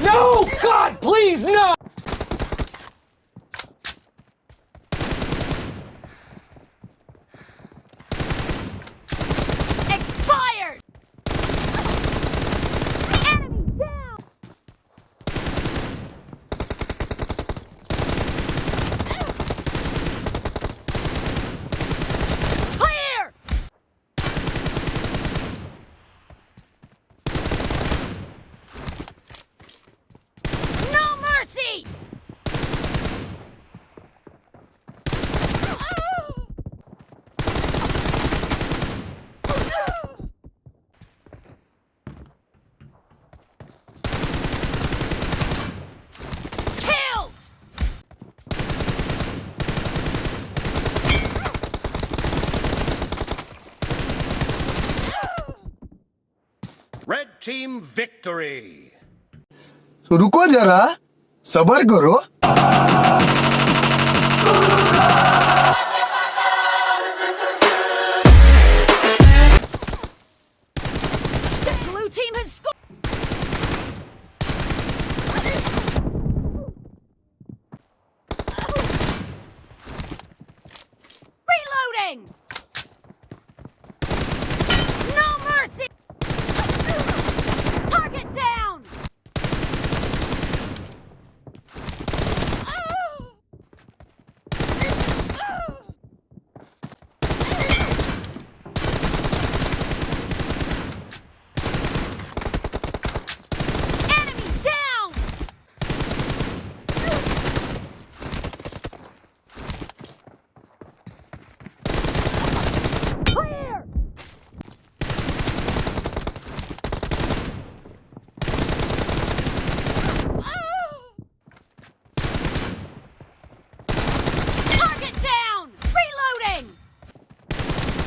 No! God, please, no! Expired! Enemy down! Clear! No mercy! Killed! Red team victory. तो रुको जरा, सबर करो। The blue team has scored! Reloading! No mercy! Target down! Enemy down! Clear! Target down! Reloading!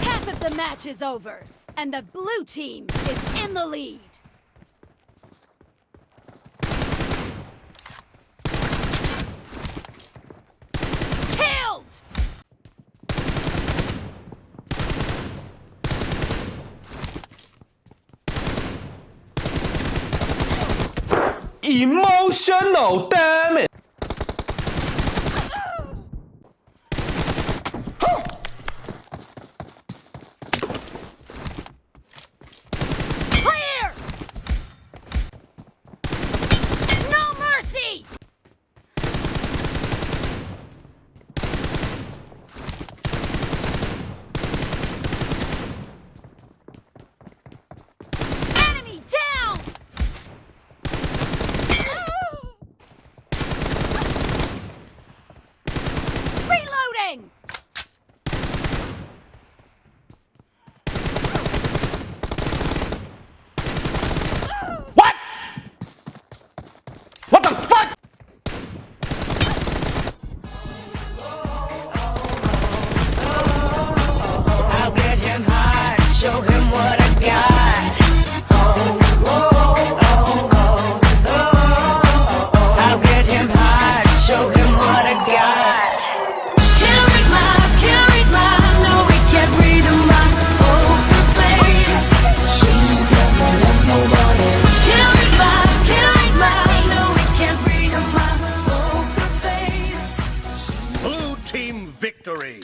Half of the match is over, and the blue team is in the lead. Killed! Emotional damage! Clear! No mercy! Enemy down! Reloading! What? What the fuck? I'll get him high, show him what I got. Oh, oh, oh, oh, oh. I'll get him high, show him what I got. Can't read my, no, we can't read my poker face. She's never left nobody. Can't read my, no, we can't read my poker face. Blue team victory.